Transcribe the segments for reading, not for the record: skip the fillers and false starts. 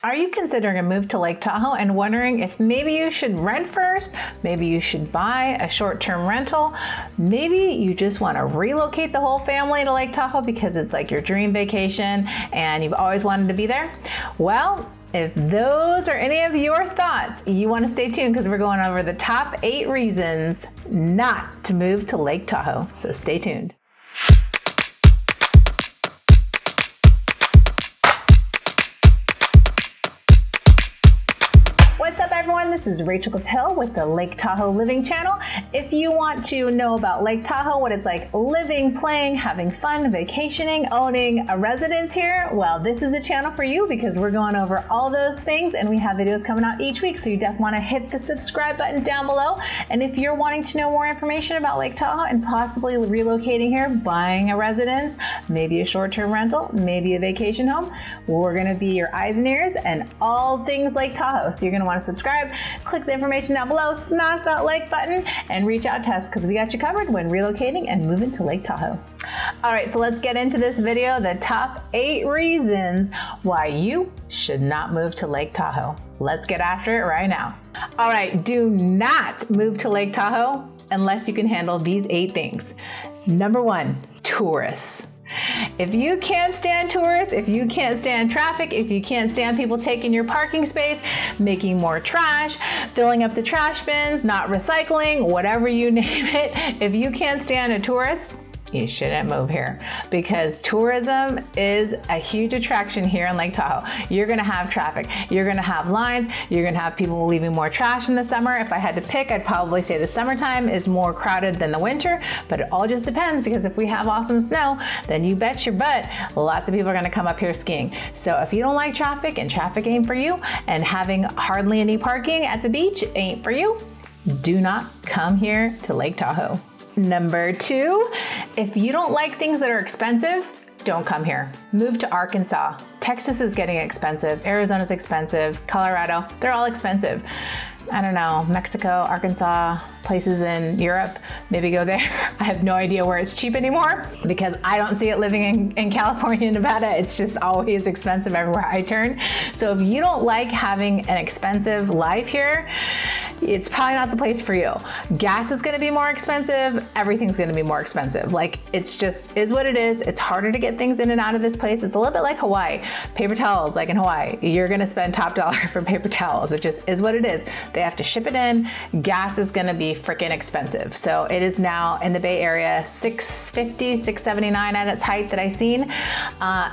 Are you considering a move to Lake Tahoe and wondering if maybe you should rent first? Maybe you should buy a short-term rental? Maybe you just want to relocate the whole family to Lake Tahoe because it's like your dream vacation and you've always wanted to be there? Well, if those are any of your thoughts, you want to stay tuned because we're going over the top 8 reasons not to move to Lake Tahoe. So stay tuned. What's up, everyone? This is Rachel Capel with the Lake Tahoe Living Channel. If you want to know about Lake Tahoe, what it's like living, playing, having fun, vacationing, owning a residence here, well, this is a channel for you because we're going over all those things and we have videos coming out each week. So you definitely want to hit the subscribe button down below. And if you're wanting to know more information about Lake Tahoe and possibly relocating here, buying a residence, maybe a short-term rental, maybe a vacation home, we're going to be your eyes and ears and all things Lake Tahoe. So you're going to want to subscribe, click the information down below, smash that like button, and reach out to us because we got you covered when relocating and moving to Lake Tahoe. All right, so let's get into this video, the top 8 reasons why you should not move to Lake Tahoe. Let's get after it right now. All right, do not move to Lake Tahoe unless you can handle these 8 things. Number 1, tourists. If you can't stand tourists, if you can't stand traffic, if you can't stand people taking your parking space, making more trash, filling up the trash bins, not recycling, whatever you name it, if you can't stand a tourist, you shouldn't move here because tourism is a huge attraction here in Lake Tahoe. You're gonna have traffic, you're gonna have lines, you're gonna have people leaving more trash in the summer. If I had to pick, I'd probably say the summertime is more crowded than the winter, but it all just depends because if we have awesome snow, then you bet your butt lots of people are gonna come up here skiing. So if you don't like traffic and traffic ain't for you and having hardly any parking at the beach ain't for you, do not come here to Lake Tahoe. Number 2, if you don't like things that are expensive, don't come here. Move to Arkansas. Texas is getting expensive. Arizona's expensive. Colorado, they're all expensive. I don't know, Mexico, Arkansas, places in Europe, maybe go there. I have no idea where it's cheap anymore because I don't see it living in California and Nevada. It's just always expensive everywhere I turn. So if you don't like having an expensive life here, it's probably not the place for you. Gas is gonna be more expensive. Everything's gonna be more expensive. Like, it's just is what it is. It's harder to get things in and out of this place. It's a little bit like Hawaii. Paper towels, like in Hawaii, you're gonna spend top dollar for paper towels. It just is what it is. They have to ship it in. Gas is gonna be freaking expensive. So it is now in the Bay Area, $6.50, $6.79 at its height that I've seen.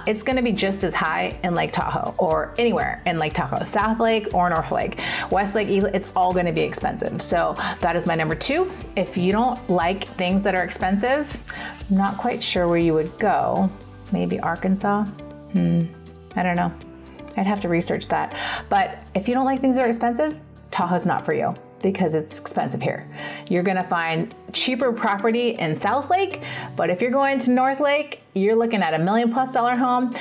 It's gonna be just as high in Lake Tahoe or anywhere in Lake Tahoe, South Lake or North Lake, West Lake, East Lake, it's all gonna be expensive. So that is my number 2. If you don't like things that are expensive, I'm not quite sure where you would go. Maybe Arkansas? I don't know. I'd have to research that. But if you don't like things that are expensive, Tahoe's not for you because it's expensive here. You're gonna find cheaper property in South Lake, but if you're going to North Lake, you're looking at $1 million+ home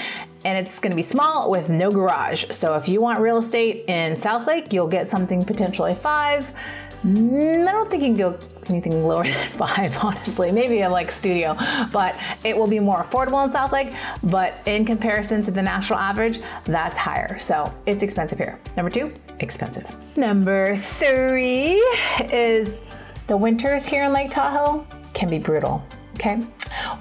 and it's gonna be small with no garage. So if you want real estate in South Lake, you'll get something potentially 5. I don't think you can go anything lower than 5, honestly. Maybe a like studio, but it will be more affordable in South Lake, but in comparison to the national average, that's higher. So it's expensive here. Number 2, expensive. Number 3 is the winters here in Lake Tahoe can be brutal. Okay,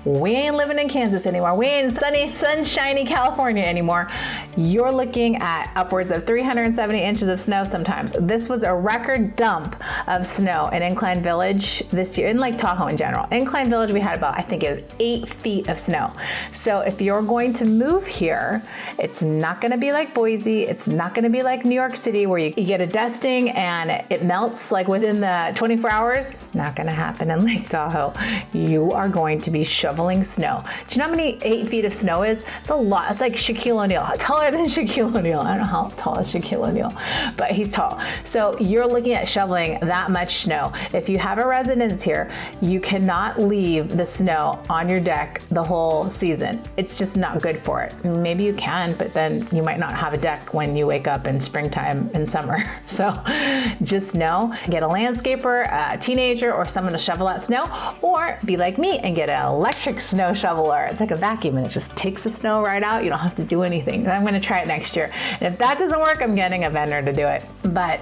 we ain't living in Kansas anymore. We ain't sunny, sunshiny California anymore. You're looking at upwards of 370 inches of snow sometimes. This was a record dump of snow in Incline Village this year, in Lake Tahoe in general. Incline Village, we had about, I think it was 8 feet of snow. So if you're going to move here, it's not gonna be like Boise. It's not gonna be like New York City where you get a dusting and it melts like within the 24 hours. Not gonna happen in Lake Tahoe. You are going to be shoveling snow. Do you know how many 8 feet of snow is? It's a lot. It's like Shaquille O'Neal, taller than Shaquille O'Neal. I don't know how tall is Shaquille O'Neal, but he's tall. So you're looking at shoveling that much snow. If you have a residence here, you cannot leave the snow on your deck the whole season. It's just not good for it. Maybe you can, but then you might not have a deck when you wake up in springtime and summer. So just know, get a landscaper, a teenager, or someone to shovel that snow, or be like me and get an electric snow shoveler. It's like a vacuum and it just takes the snow right out. You don't have to do anything. I'm going going to try it next year. And if that doesn't work, I'm getting a vendor to do it. But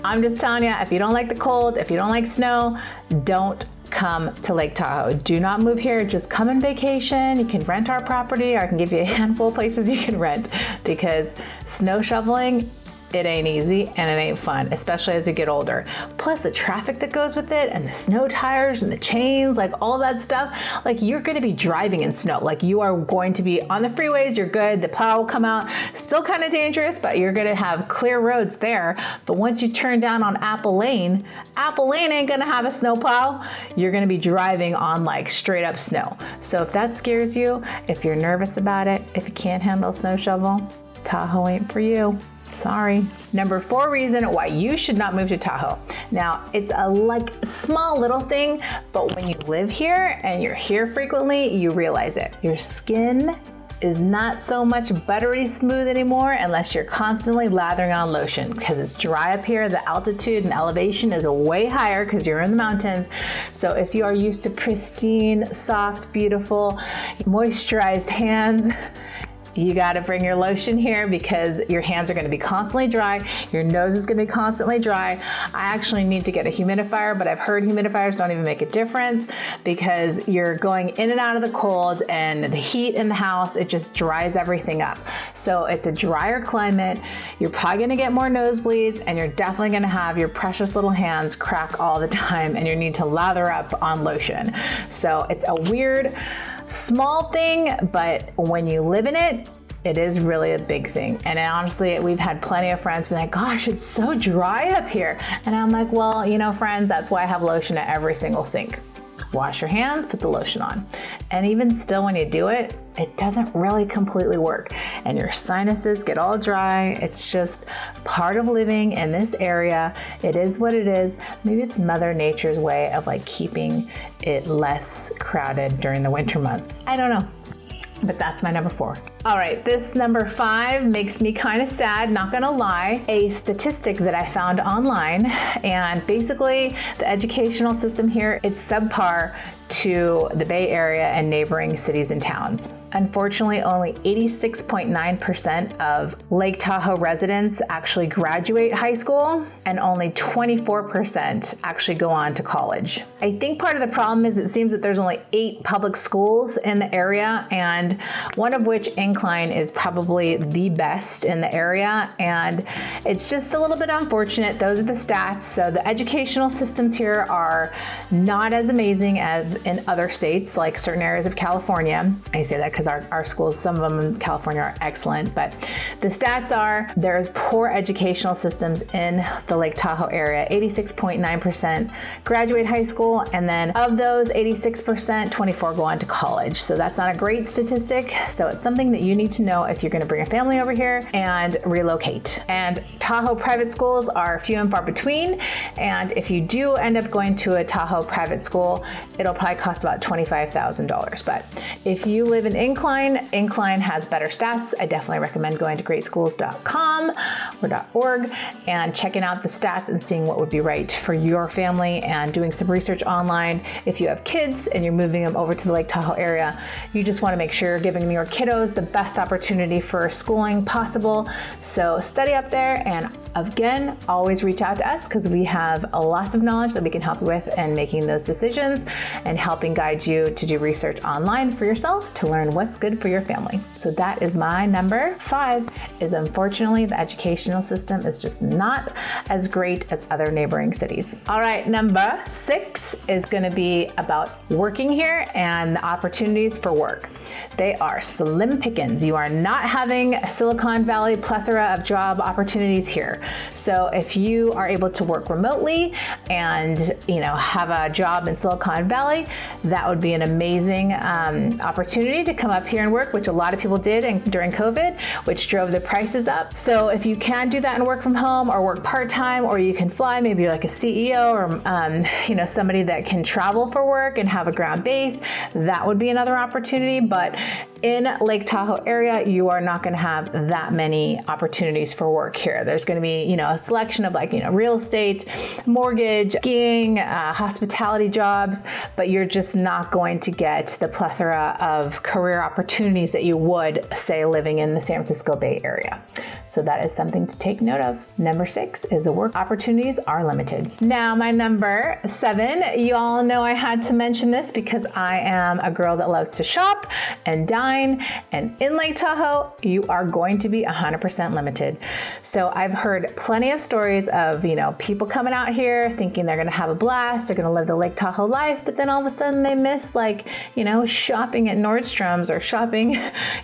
I'm just telling you, if you don't like the cold, if you don't like snow, don't come to Lake Tahoe. Do not move here. Just come on vacation. You can rent our property, or I can give you a handful of places you can rent, because snow shoveling, it ain't easy and it ain't fun, especially as you get older. Plus the traffic that goes with it, and the snow tires and the chains, like all that stuff. Like, you're going to be driving in snow. Like, you are going to be on the freeways. You're good. The plow will come out. Still kind of dangerous, but you're going to have clear roads there. But once you turn down on Apple Lane ain't going to have a snow plow. You're going to be driving on like straight up snow. So if that scares you, if you're nervous about it, if you can't handle snow shovel, Tahoe ain't for you. Sorry. Number 4 reason why you should not move to Tahoe. Now, it's a like small little thing, but when you live here and you're here frequently, you realize it. Your skin is not so much buttery smooth anymore unless you're constantly lathering on lotion, because it's dry up here. The altitude and elevation is way higher because you're in the mountains. So if you are used to pristine, soft, beautiful, moisturized hands, you got to bring your lotion here, because your hands are going to be constantly dry. Your nose is going to be constantly dry. I actually need to get a humidifier, but I've heard humidifiers don't even make a difference, because you're going in and out of the cold, and the heat in the house, it just dries everything up. So it's a drier climate. You're probably going to get more nosebleeds, and you're definitely going to have your precious little hands crack all the time, and you need to lather up on lotion. So it's a weird, small thing, but when you live in it, it is really a big thing. And honestly, we've had plenty of friends be like, gosh, it's so dry up here. And I'm like, well, you know, friends, that's why I have lotion at every single sink. Wash your hands, put the lotion on. And even still, when you do it, it doesn't really completely work. And your sinuses get all dry. It's just part of living in this area. It is what it is. Maybe it's Mother Nature's way of like keeping it less crowded during the winter months. I don't know. But that's my number 4. All right, this number 5 makes me kind of sad, not gonna lie. A statistic that I found online, and basically the educational system here, it's subpar to the Bay Area and neighboring cities and towns. Unfortunately, only 86.9% of Lake Tahoe residents actually graduate high school, and only 24% actually go on to college. I think part of the problem is it seems that there's only 8 public schools in the area, and one of which, Incline, is probably the best in the area, and it's just a little bit unfortunate. Those are the stats. So the educational systems here are not as amazing as in other states, like certain areas of California. I say that because our schools, some of them in California, are excellent, but the stats are there's poor educational systems in the Lake Tahoe area. 86.9% graduate high school, and then of those 86%, 24 go on to college. So that's not a great statistic. So it's something that you need to know if you're going to bring a family over here and relocate. And Tahoe private schools are few and far between, and if you do end up going to a Tahoe private school, it'll probably cost about $25,000. But if you live in Incline has better stats. I definitely recommend going to greatschools.com or .org and checking out the stats and seeing what would be right for your family, and doing some research online. If you have kids and you're moving them over to the Lake Tahoe area, you just want to make sure you're giving your kiddos the best opportunity for schooling possible. So study up there, and again, always reach out to us, because we have lots of knowledge that we can help you with in making those decisions and helping guide you to do research online for yourself to learn what's good for your family. So that is my number 5, is unfortunately the educational system is just not as great as other neighboring cities. All right, number 6 is going to be about working here and the opportunities for work. They are slim pickings. You are not having a Silicon Valley plethora of job opportunities here. So if you are able to work remotely and have a job in Silicon Valley, that would be an amazing opportunity to come up here and work, which a lot of people did during COVID, which drove the prices up. So if you can do that and work from home, or work part-time, or you can fly, maybe you're like a CEO or somebody that can travel for work and have a ground base, that would be another opportunity. But in Lake Tahoe area, you are not going to have that many opportunities for work here. There's going to be, a selection of like, real estate, mortgage, skiing, hospitality jobs, but you're just not going to get the plethora of career opportunities that you would, say, living in the San Francisco Bay Area. So that is something to take note of. Number 6 is the work opportunities are limited. Now, my number 7, you all know I had to mention this because I am a girl that loves to shop and dine, and in Lake Tahoe, you are going to be 100% limited. So I've heard plenty of stories of, people coming out here thinking they're going to have a blast, they're going to live the Lake Tahoe life, but then all of a sudden they miss shopping at Nordstrom's or shopping,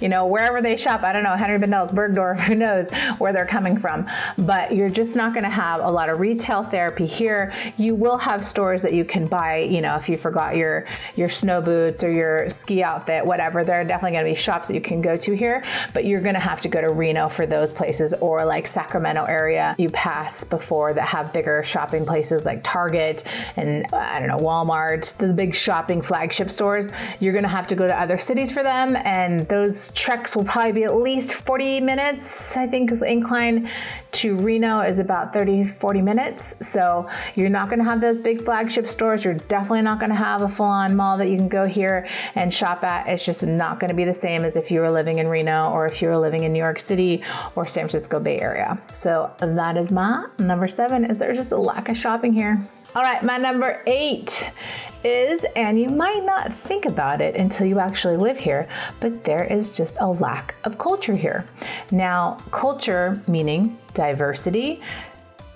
wherever they shop. I don't know, Henry Bendel's, Bergdorf, who knows where they're coming from, but you're just not going to have a lot of retail therapy here. You will have stores that you can buy, if you forgot your snow boots or your ski outfit, whatever, there are definitely going to be shops that you can go to here, but you're going to have to go to Reno for those places, or like Sacramento area you pass before that have bigger shopping places like Target and Walmart, the big shopping flagship stores. You're going to have to go to other cities for them, and those treks will probably be at least 40 minutes. I think the incline to Reno is about 30-40 minutes. So you're not going to have those big flagship stores. You're definitely not going to have a full-on mall that you can go here and shop at. It's just not going to be the same as if you were living in Reno or if you were living in New York City or San Francisco Bay Area. So that is my number 7, is there's just a lack of shopping here. All right, my number 8 is, and you might not think about it until you actually live here, but there is just a lack of culture here. Now, culture meaning diversity,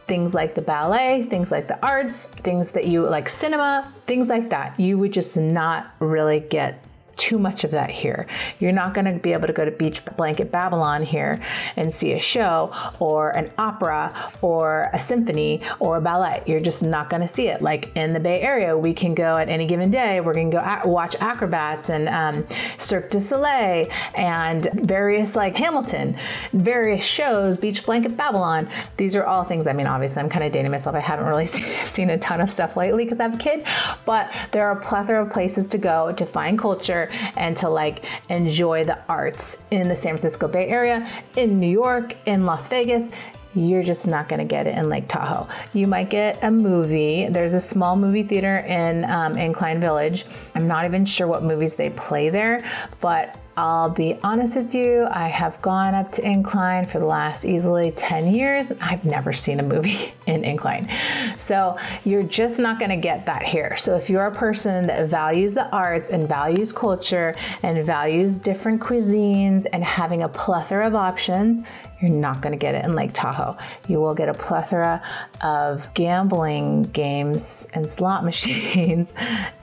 things like the ballet, things like the arts, things that you like, cinema, things like that. You would just not really get too much of that here. You're not going to be able to go to Beach Blanket Babylon here and see a show or an opera or a symphony or a ballet. You're just not going to see it. Like in the Bay Area, we can go at any given day. We're going to go watch acrobats and Cirque du Soleil and various like Hamilton, various shows, Beach Blanket Babylon. These are all things, obviously I'm kind of dating myself. I haven't really seen a ton of stuff lately because I have a kid, but there are a plethora of places to go to find culture and to like enjoy the arts in the San Francisco Bay Area, in New York, in Las Vegas. You're just not going to get it in Lake Tahoe. You might get a movie. There's a small movie theater in Incline Village. I'm not even sure what movies they play there, but I'll be honest with you, I have gone up to Incline for the last easily 10 years. I've never seen a movie in Incline. So you're just not going to get that here. So if you're a person that values the arts and values culture and values different cuisines and having a plethora of options, you're not going to get it in Lake Tahoe. You will get a plethora of gambling games and slot machines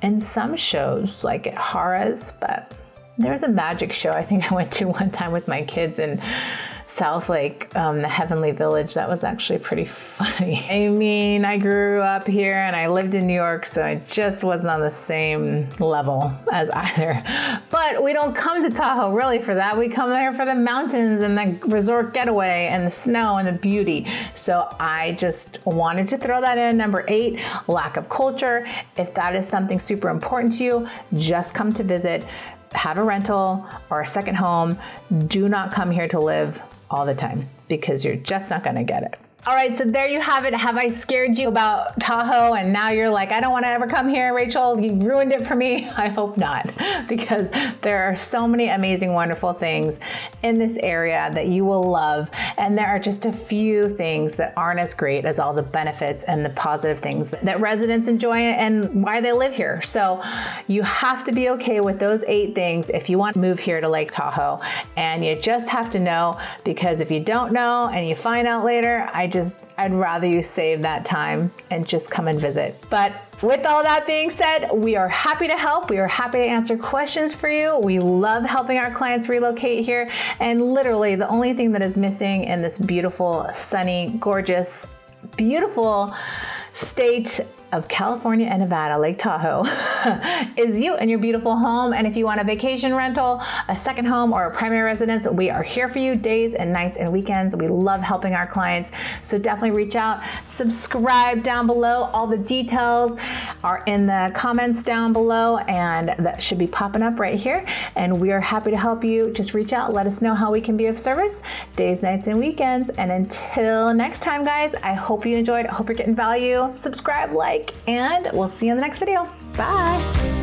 and some shows like at Harrah's, but there's a magic show I think I went to one time with my kids in South Lake, the Heavenly Village. That was actually pretty funny. I grew up here and I lived in New York, so it just wasn't on the same level as either. But we don't come to Tahoe really for that. We come there for the mountains and the resort getaway and the snow and the beauty. So I just wanted to throw that in. Number 8, lack of culture. If that is something super important to you, just come to visit. Have a rental or a second home. Do not come here to live all the time because you're just not going to get it. All right, so there you have it. Have I scared you about Tahoe and now you're like, I don't want to ever come here, Rachel, you ruined it for me? I hope not, because there are so many amazing, wonderful things in this area that you will love. And there are just a few things that aren't as great as all the benefits and the positive things that residents enjoy and why they live here. So you have to be okay with those 8 things if you want to move here to Lake Tahoe. And you just have to know, because if you don't know and you find out later, I'd rather you save that time and just come and visit. But with all that being said, we are happy to help. We are happy to answer questions for you. We love helping our clients relocate here. And literally the only thing that is missing in this beautiful, sunny, gorgeous, beautiful state of California and Nevada, Lake Tahoe, is you and your beautiful home. And if you want a vacation rental, a second home, or a primary residence, we are here for you days and nights and weekends. We love helping our clients. So definitely reach out, subscribe down below. All the details are in the comments down below, and that should be popping up right here. And we are happy to help you. Just reach out, let us know how we can be of service days, nights, and weekends. And until next time, guys, I hope you enjoyed. I hope you're getting value. Subscribe, like, and we'll see you in the next video. Bye.